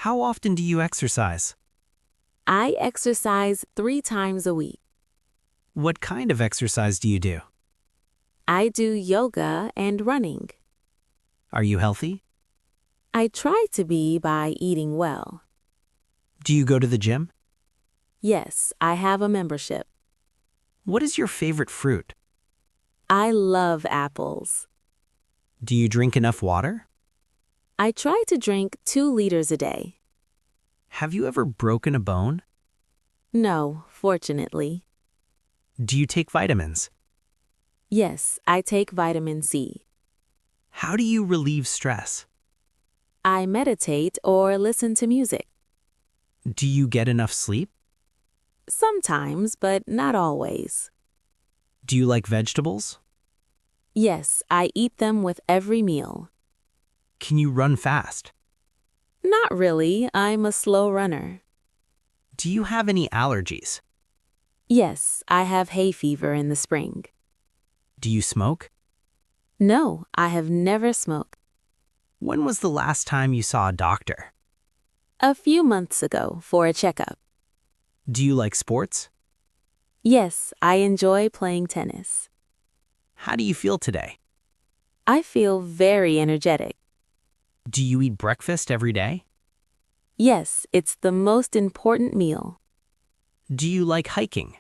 How often do you exercise? I exercise 3 times a week. What kind of exercise do you do? I do yoga and running. Are you healthy? I try to be by eating well. Do you go to the gym? Yes, I have a membership. What is your favorite fruit? I love apples. Do you drink enough water? I try to drink 2 liters a day. Have you ever broken a bone? No, fortunately. Do you take vitamins? Yes, I take vitamin C. How do you relieve stress? I meditate or listen to music. Do you get enough sleep? Sometimes, but not always. Do you like vegetables? Yes, I eat them with every meal. Can you run fast? Not really, I'm a slow runner. Do you have any allergies? Yes, I have hay fever in the spring. Do you smoke? No, I have never smoked. When was the last time you saw a doctor? A few months ago for a checkup. Do you like sports? Yes, I enjoy playing tennis. How do you feel today? I feel very energetic. Do you eat breakfast every day? Yes, it's the most important meal. Do you like hiking?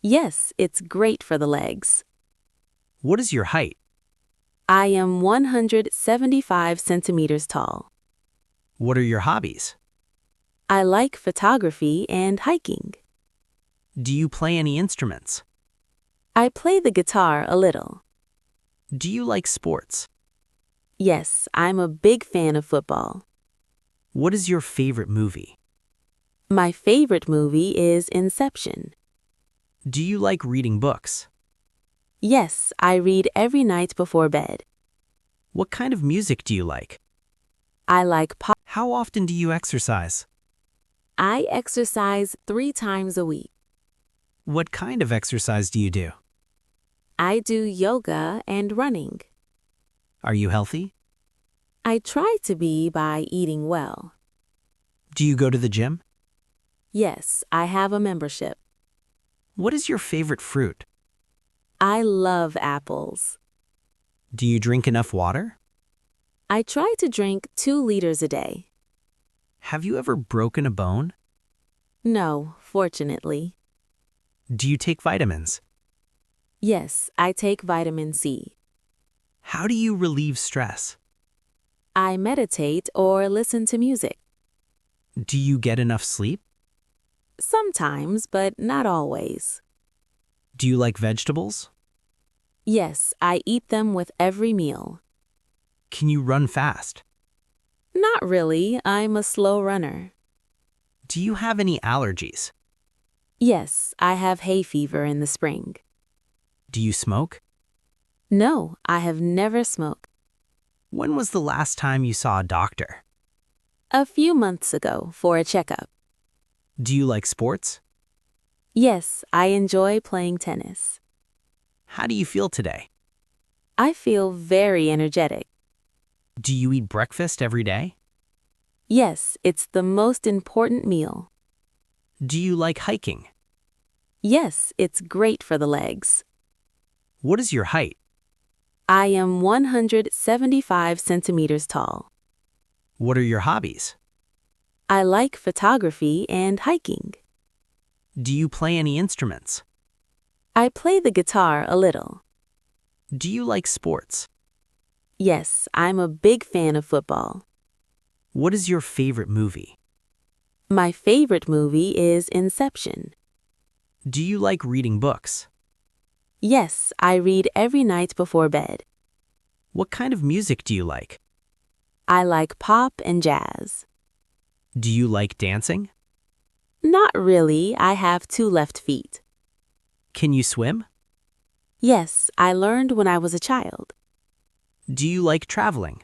Yes, it's great for the legs. What is your height? I am 175 centimeters tall. What are your hobbies? I like photography and hiking. Do you play any instruments? I play the guitar a little. Do you like sports? Yes, I'm a big fan of football. What is your favorite movie? My favorite movie is Inception. Do you like reading books? Yes, I read every night before bed. What kind of music do you like? I like pop. How often do you exercise? I exercise 3 times a week. What kind of exercise do you do? I do yoga and running. Are you healthy? I try to be by eating well. Do you go to the gym? Yes, I have a membership. What is your favorite fruit? I love apples. Do you drink enough water? I try to drink 2 liters a day. Have you ever broken a bone? No, fortunately. Do you take vitamins? Yes, I take vitamin C. How do you relieve stress? I meditate or listen to music. Do you get enough sleep? Sometimes, but not always. Do you like vegetables? Yes, I eat them with every meal. Can you run fast? Not really, I'm a slow runner. Do you have any allergies? Yes, I have hay fever in the spring. Do you smoke? No, I have never smoked. When was the last time you saw a doctor? A few months ago for a checkup. Do you like sports? Yes, I enjoy playing tennis. How do you feel today? I feel very energetic. Do you eat breakfast every day? Yes, it's the most important meal. Do you like hiking? Yes, it's great for the legs. What is your height? I am 175 centimeters tall. What are your hobbies? I like photography and hiking. Do you play any instruments? I play the guitar a little. Do you like sports? Yes, I'm a big fan of football. What is your favorite movie? My favorite movie is Inception. Do you like reading books? Yes, I read every night before bed. What kind of music do you like? I like pop and jazz. Do you like dancing? Not really, I have 2 left feet. Can you swim? Yes, I learned when I was a child. Do you like traveling?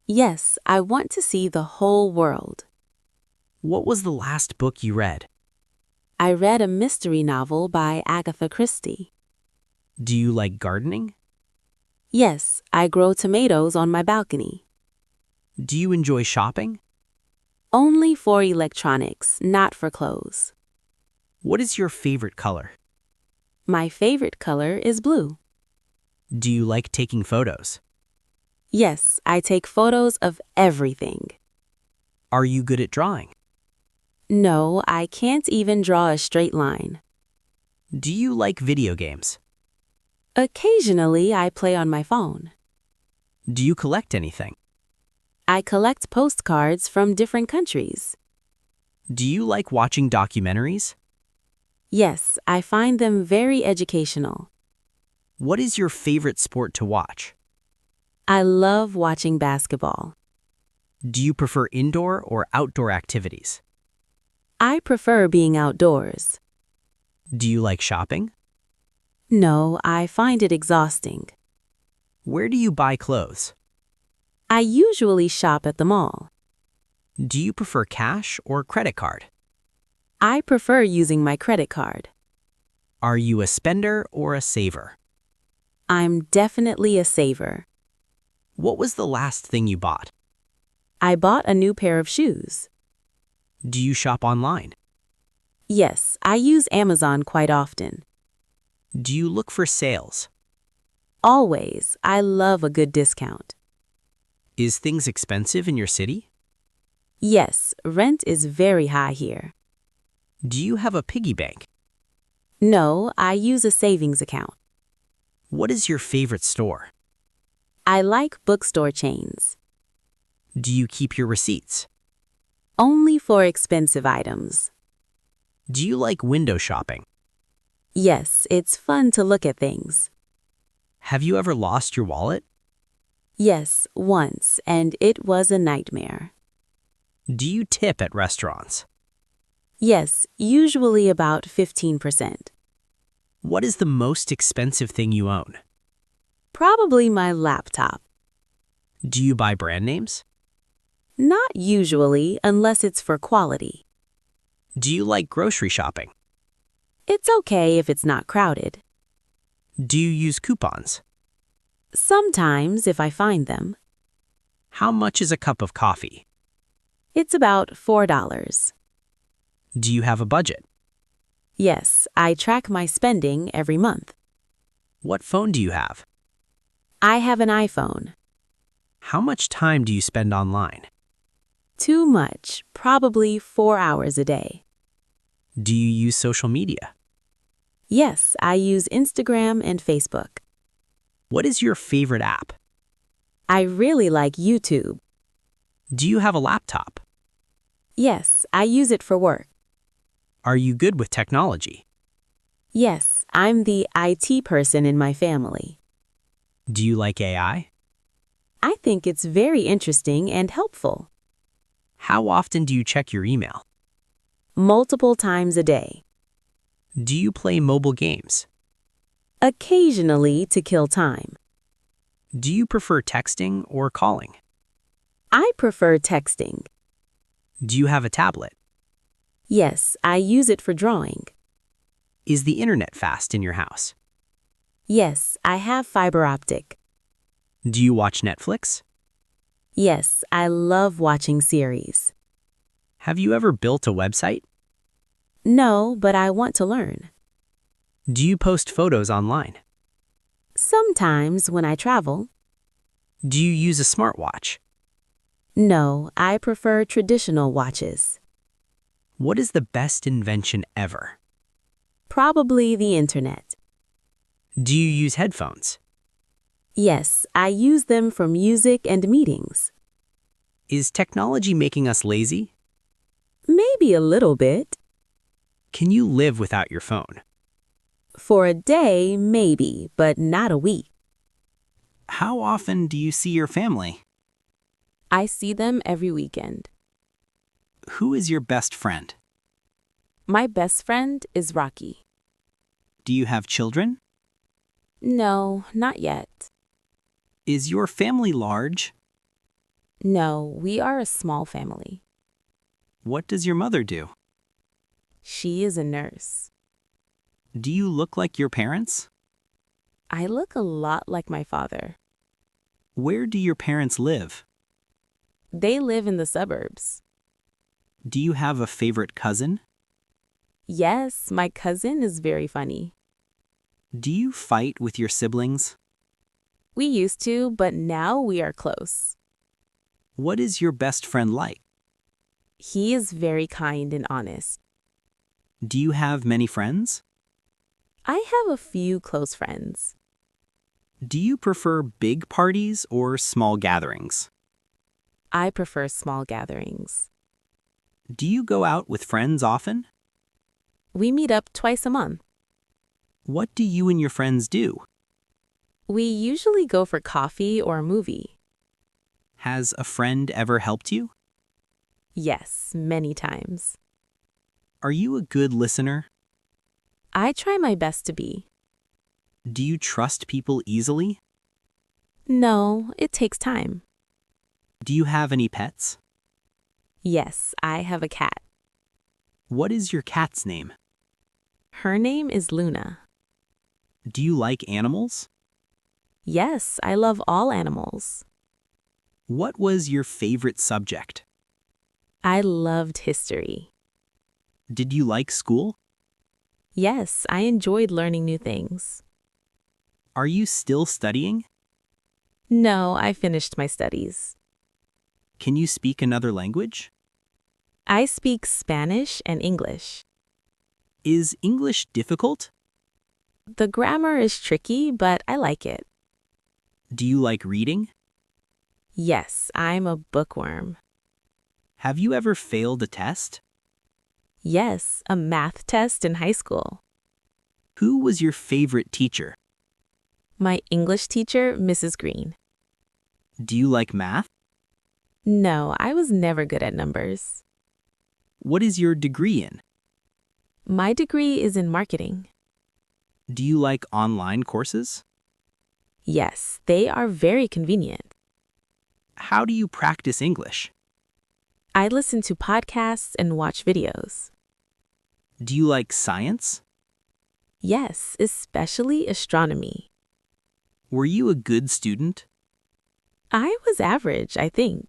Yes, I want to see the whole world. What was the last book you read? I read a mystery novel by Agatha Christie. Do you like gardening? Yes, I grow tomatoes on my balcony. Do you enjoy shopping? Only for electronics, not for clothes. What is your favorite color? My favorite color is blue. Do you like taking photos? Yes, I take photos of everything. Are you good at drawing? No, I can't even draw a straight line. Do you like video games? Occasionally, I play on my phone. Do you collect anything? I collect postcards from different countries. Do you like watching documentaries? Yes, I find them very educational. What is your favorite sport to watch? I love watching basketball. Do you prefer indoor or outdoor activities? I prefer being outdoors. Do you like shopping? No, I find it exhausting. Where do you buy clothes? I usually shop at the mall. Do you prefer cash or credit card? I prefer using my credit card. Are you a spender or a saver? I'm definitely a saver. What was the last thing you bought? I bought a new pair of shoes. Do you shop online? Yes, I use Amazon quite often. Do you look for sales? Always, I love a good discount. Is things expensive in your city? Yes, rent is very high here. Do you have a piggy bank? No, I use a savings account. What is your favorite store? I like bookstore chains. Do you keep your receipts? Only for expensive items. Do you like window shopping? Yes, it's fun to look at things. Have you ever lost your wallet? Yes, once, and it was a nightmare. Do you tip at restaurants? Yes, usually about 15%. What is the most expensive thing you own? Probably my laptop. Do you buy brand names? Not usually, unless it's for quality. Do you like grocery shopping? It's okay if it's not crowded. Do you use coupons? Sometimes, if I find them. How much is a cup of coffee? It's about $4. Do you have a budget? Yes, I track my spending every month. What phone do you have? I have an iPhone. How much time do you spend online? Too much, probably 4 hours a day. Do you use social media? Yes, I use Instagram and Facebook. What is your favorite app? I really like YouTube. Do you have a laptop? Yes, I use it for work. Are you good with technology? Yes, I'm the IT person in my family. Do you like AI? I think it's very interesting and helpful. How often do you check your email? Multiple times a day. Do you play mobile games? Occasionally to kill time. Do you prefer texting or calling? I prefer texting. Do you have a tablet? Yes, I use it for drawing. Is the internet fast in your house? Yes, I have fiber optic. Do you watch Netflix? Yes, I love watching series. Have you ever built a website? No, but I want to learn. Do you post photos online? Sometimes when I travel. Do you use a smartwatch? No, I prefer traditional watches. What is the best invention ever? Probably the internet. Do you use headphones? Yes, I use them for music and meetings. Is technology making us lazy? Maybe a little bit. Can you live without your phone? For a day, maybe, but not a week. How often do you see your family? I see them every weekend. Who is your best friend? My best friend is Rocky. Do you have children? No, not yet. Is your family large? No, we are a small family. What does your mother do? She is a nurse. Do you look like your parents? I look a lot like my father. Where do your parents live? They live in the suburbs. Do you have a favorite cousin? Yes, my cousin is very funny. Do you fight with your siblings? We used to, but now we are close. What is your best friend like? He is very kind and honest. Do you have many friends? I have a few close friends. Do you prefer big parties or small gatherings? I prefer small gatherings. Do you go out with friends often? We meet up twice a month. What do you and your friends do? We usually go for coffee or a movie. Has a friend ever helped you? Yes, many times. Are you a good listener? I try my best to be. Do you trust people easily? No, it takes time. Do you have any pets? Yes, I have a cat. What is your cat's name? Her name is Luna. Do you like animals? Yes, I love all animals. What was your favorite subject? I loved history. Did you like school? Yes, I enjoyed learning new things. Are you still studying? No, I finished my studies. Can you speak another language? I speak Spanish and English. Is English difficult? The grammar is tricky, but I like it. Do you like reading? Yes, I'm a bookworm. Have you ever failed a test? Yes, a math test in high school. Who was your favorite teacher? My English teacher, Mrs. Green. Do you like math? No, I was never good at numbers. What is your degree in? My degree is in marketing. Do you like online courses? Yes, they are very convenient. How do you practice English? I listen to podcasts and watch videos. Do you like science? Yes, especially astronomy. Were you a good student? I was average, I think.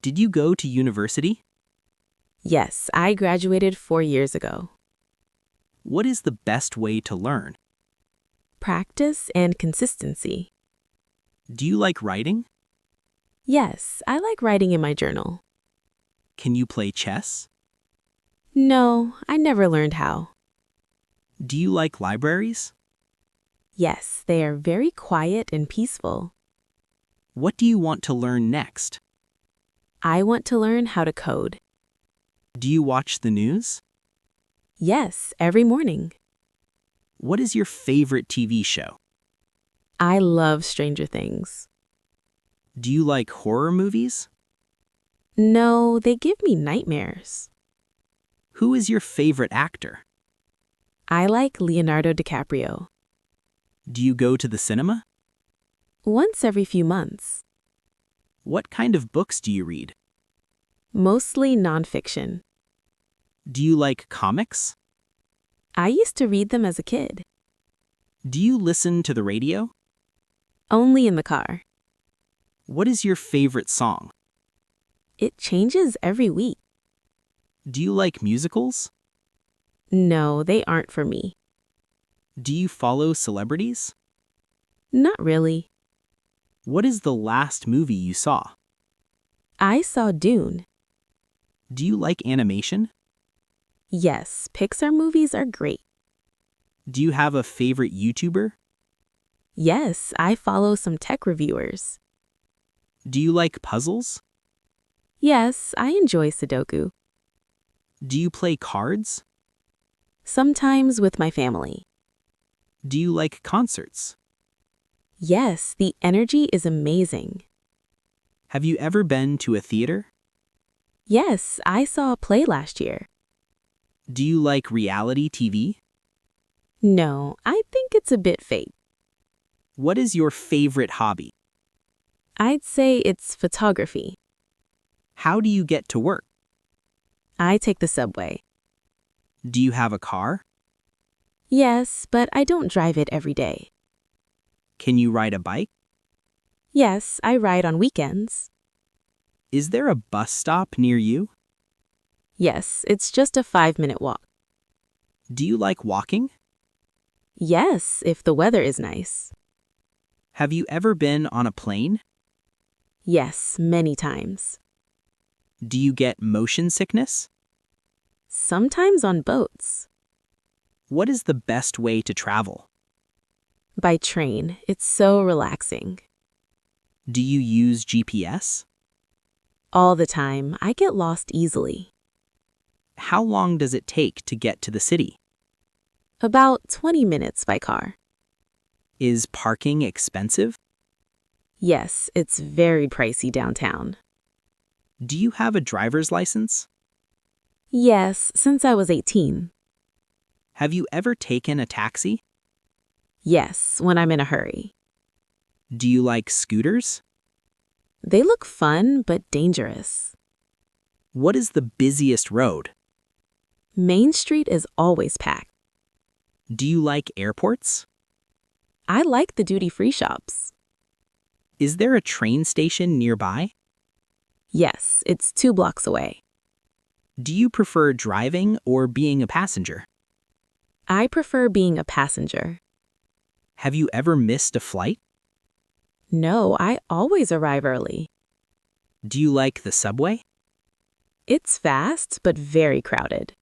Did you go to university? Yes, I graduated 4 years ago. What is the best way to learn? Practice and consistency. Do you like writing? Yes, I like writing in my journal. Can you play chess? No, I never learned how. Do you like libraries? Yes, they are very quiet and peaceful. What do you want to learn next? I want to learn how to code. Do you watch the news? Yes, every morning. What is your favorite TV show? I love Stranger Things. Do you like horror movies? No, they give me nightmares. Who is your favorite actor? I like Leonardo DiCaprio. Do you go to the cinema? Once every few months. What kind of books do you read? Mostly nonfiction. Do you like comics? I used to read them as a kid. Do you listen to the radio? Only in the car. What is your favorite song? It changes every week. Do you like musicals? No, they aren't for me. Do you follow celebrities? Not really. What is the last movie you saw? I saw Dune. Do you like animation? Yes, Pixar movies are great. Do you have a favorite YouTuber? Yes, I follow some tech reviewers. Do you like puzzles? Yes, I enjoy Sudoku. Do you play cards? Sometimes with my family. Do you like concerts? Yes, the energy is amazing. Have you ever been to a theater? Yes, I saw a play last year. Do you like reality TV? No, I think it's a bit fake. What is your favorite hobby? I'd say it's photography. How do you get to work? I take the subway. Do you have a car? Yes, but I don't drive it every day. Can you ride a bike? Yes, I ride on weekends. Is there a bus stop near you? Yes, it's just a 5-minute walk. Do you like walking? Yes, if the weather is nice. Have you ever been on a plane? Yes, many times. Do you get motion sickness? Sometimes on boats. What is the best way to travel? By train, it's so relaxing. Do you use GPS? All the time, I get lost easily. How long does it take to get to the city? About 20 minutes by car. Is parking expensive? Yes, it's very pricey downtown. Do you have a driver's license? Yes, since I was 18. Have you ever taken a taxi? Yes, when I'm in a hurry. Do you like scooters? They look fun but dangerous. What is the busiest road? Main Street is always packed. Do you like airports? I like the duty-free shops. Is there a train station nearby? Yes, it's 2 blocks away. Do you prefer driving or being a passenger? I prefer being a passenger. Have you ever missed a flight? No, I always arrive early. Do you like the subway? It's fast but very crowded.